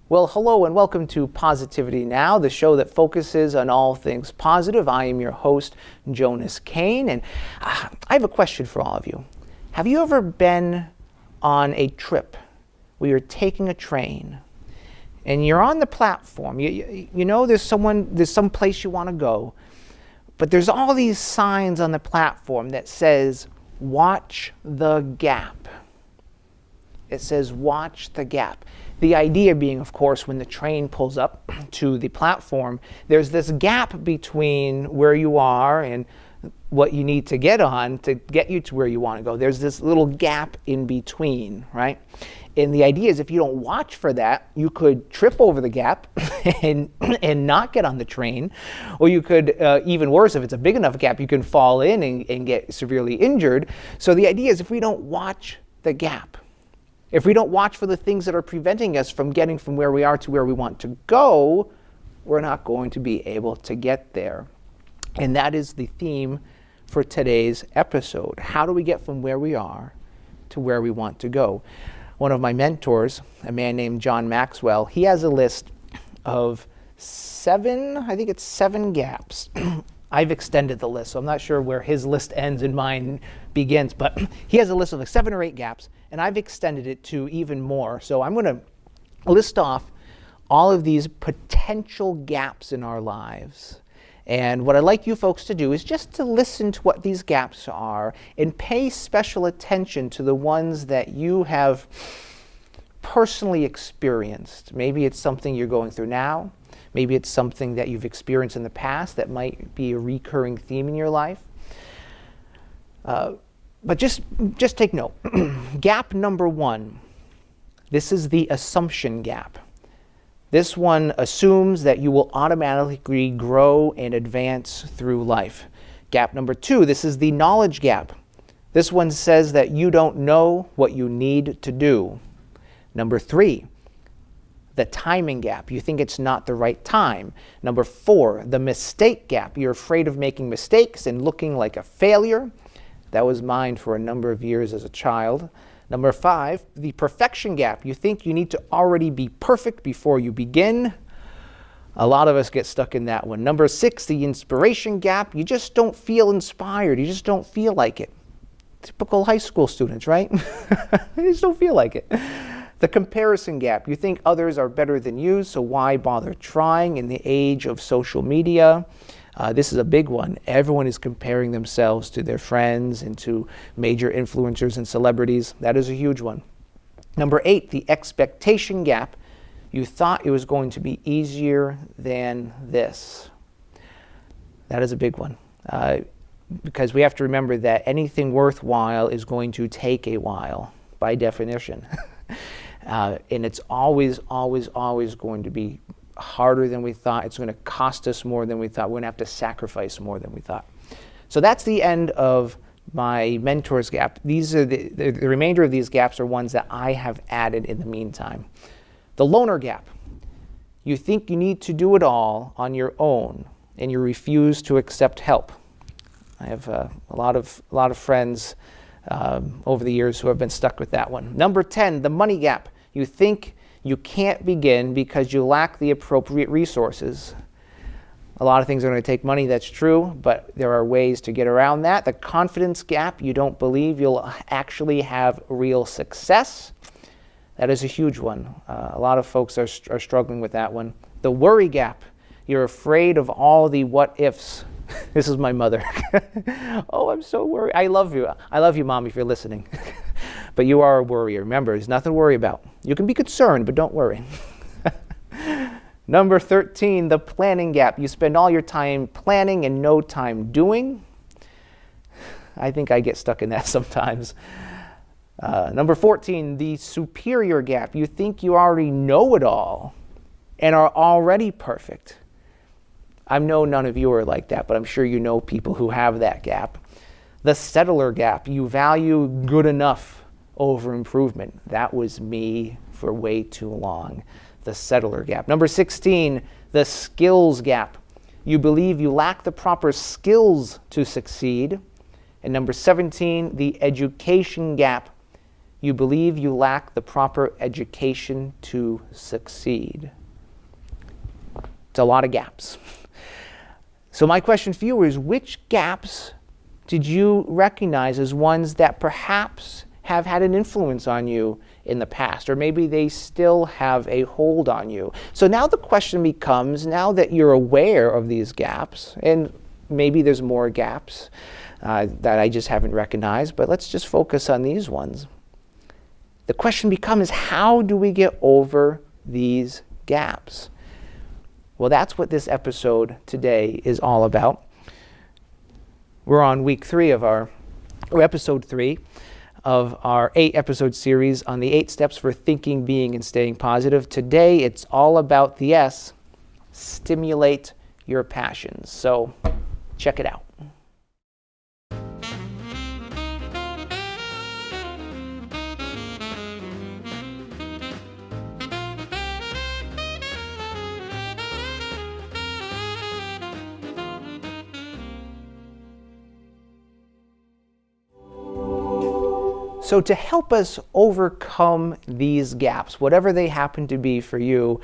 Well, hello and welcome to Positivity Now, the show that focuses on all things positive. I am your host, Jonas Cain, and I have a question for all of you. Have you ever been on a trip where you're taking a train and you're on the platform? You know there's some place you want to go, but there's all these signs on the platform that says, watch the gap. It says, watch the gap. The idea being, of course, when the train pulls up to the platform, there's this gap between where you are and what you need to get on to get you to where you want to go. There's this little gap in between, right? And the idea is if you don't watch for that, you could trip over the gap and not get on the train. Or you could, even worse, if it's a big enough gap, you can fall in and get severely injured. So the idea is if we don't watch the gap, if we don't watch for the things that are preventing us from getting from where we are to where we want to go, we're not going to be able to get there. And that is the theme for today's episode. How do we get from where we are to where we want to go? One of my mentors, a man named John Maxwell, he has a list of seven gaps. I've extended the list, so I'm not sure where his list ends and mine begins, but he has a list of like 7 or 8 gaps, and I've extended it to even more. So I'm going to list off all of these potential gaps in our lives. And what I'd like you folks to do is just to listen to what these gaps are and pay special attention to the ones that you have personally experienced. Maybe it's something you're going through now. Maybe it's something that you've experienced in the past that might be a recurring theme in your life. But just take note. Gap number 1. This is the assumption gap. This one assumes that you will automatically grow and advance through life. Gap number 2, this is the knowledge gap. This one says that you don't know what you need to do. Number 3, the timing gap. You think it's not the right time. Number 4, the mistake gap. You're afraid of making mistakes and looking like a failure. That was mine for a number of years as a child. Number 5, the perfection gap. You think you need to already be perfect before you begin. A lot of us get stuck in that one. Number 6, the inspiration gap. You just don't feel inspired. You just don't feel like it. Typical high school students, right? You just don't feel like it. The comparison gap. You think others are better than you, so why bother trying in the age of social media? This is a big one. Everyone is comparing themselves to their friends and to major influencers and celebrities. That is a huge one. Number 8, the expectation gap. You thought it was going to be easier than this. That is a big one. Because we have to remember that anything worthwhile is going to take a while, by definition. And it's always going to be harder than we thought. It's going to cost us more than we thought. We're going to have to sacrifice more than we thought. So that's the end of my mentor's gap. These are the remainder of these gaps are ones that I have added in the meantime. The loner gap. You think you need to do it all on your own, and you refuse to accept help. I have a lot of friends over the years who have been stuck with that one. Number 10, the money gap. You think you can't begin because you lack the appropriate resources. A lot of things are going to take money, that's true, but there are ways to get around that. The confidence gap. You don't believe you'll actually have real success. That is a huge one. A lot of folks are struggling with that one. The worry gap. You're afraid of all the what ifs. This is my mother. Oh, I'm so worried. I love you. I love you, Mom, if you're listening. But you are a worrier. Remember, there's nothing to worry about. You can be concerned, but don't worry. Number 13, the planning gap. You spend all your time planning and no time doing. I think I get stuck in that sometimes. Number 14, the superior gap. You think you already know it all and are already perfect. I know none of you are like that, but I'm sure you know people who have that gap. The settler gap. You value good enough over improvement. That was me for way too long. The settler gap. Number 16, the skills gap. You believe you lack the proper skills to succeed. And number 17, the education gap. you believe you lack the proper education to succeed. It's a lot of gaps. So my question for you is, which gaps did you recognize as ones that perhaps have had an influence on you in the past, or maybe they still have a hold on you? So now the question becomes, now that you're aware of these gaps, and maybe there's more gaps that I just haven't recognized, but let's just focus on these ones. The question becomes, how do we get over these gaps? Well, that's what this episode today is all about. We're on episode 3 of our 8-episode series on the 8 steps for thinking, being, and staying positive. Today, it's all about the S, stimulate your passions. So check it out. So to help us overcome these gaps, whatever they happen to be for you,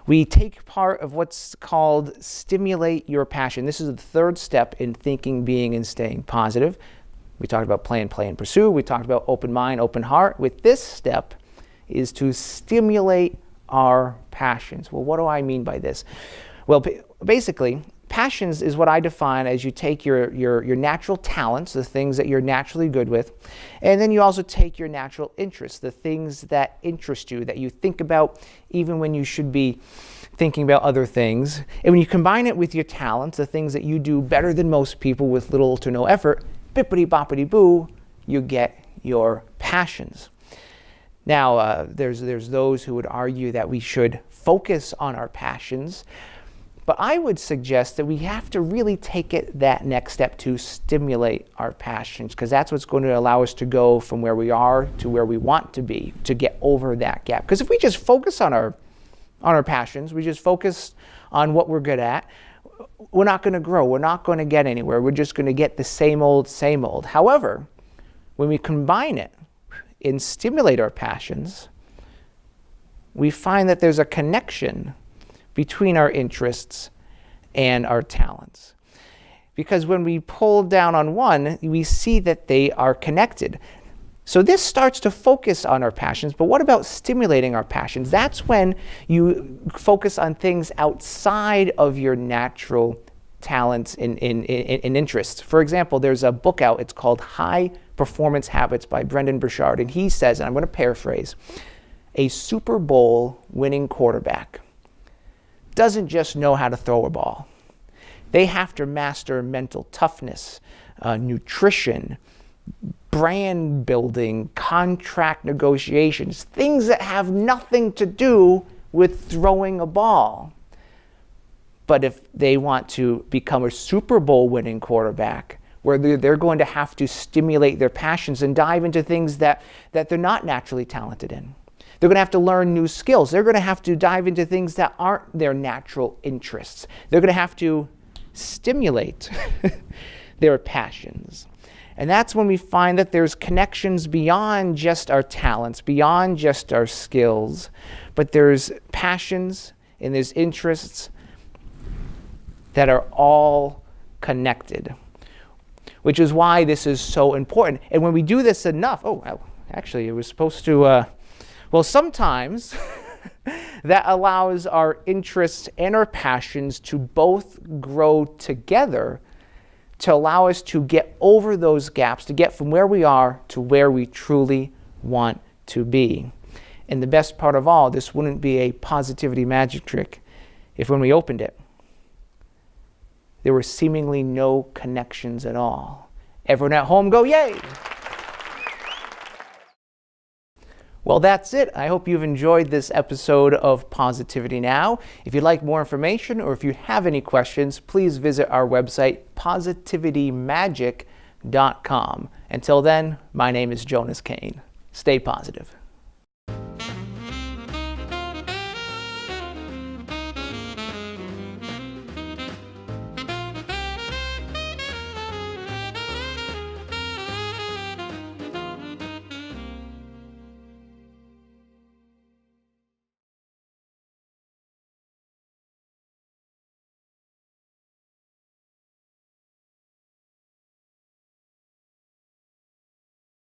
we take part of what's called stimulate your passion. This is the 3rd step in thinking, being, and staying positive. We talked about play, and pursue. We talked about open mind, open heart. With this step is to stimulate our passions. Well, what do I mean by this? Well, basically, passions is what I define as you take your natural talents, the things that you're naturally good with, and then you also take your natural interests, the things that interest you, that you think about even when you should be thinking about other things. And when you combine it with your talents, the things that you do better than most people with little to no effort, bippity boppity boo, you get your passions. Now, there's those who would argue that we should focus on our passions, but I would suggest that we have to really take it that next step to stimulate our passions, because that's what's going to allow us to go from where we are to where we want to be, to get over that gap. Because if we just focus on our passions, we just focus on what we're good at, we're not going to grow. We're not going to get anywhere. We're just going to get the same old, same old. However, when we combine it and stimulate our passions, we find that there's a connection between our interests and our talents. Because when we pull down on one, we see that they are connected. So this starts to focus on our passions, but what about stimulating our passions? That's when you focus on things outside of your natural talents and interests. For example, there's a book out, it's called High Performance Habits by Brendon Burchard, and he says, and I'm going to paraphrase, a Super Bowl winning quarterback doesn't just know how to throw a ball. They have to master mental toughness, nutrition, brand building, contract negotiations, things that have nothing to do with throwing a ball. But if they want to become a Super Bowl winning quarterback, where they're going to have to stimulate their passions and dive into things that they're not naturally talented in. They're going to have to learn new skills. They're going to have to dive into things that aren't their natural interests. They're going to have to stimulate their passions. And that's when we find that there's connections beyond just our talents, beyond just our skills, but there's passions and there's interests that are all connected, which is why this is so important. And when we do this enough, actually it was supposed to, sometimes that allows our interests and our passions to both grow together to allow us to get over those gaps, to get from where we are to where we truly want to be. And the best part of all, this wouldn't be a positivity magic trick if when we opened it, there were seemingly no connections at all. Everyone at home go, yay! Well, that's it. I hope you've enjoyed this episode of Positivity Now. If you'd like more information or if you have any questions, please visit our website, positivitymagic.com. Until then, my name is Jonas Cain. Stay positive.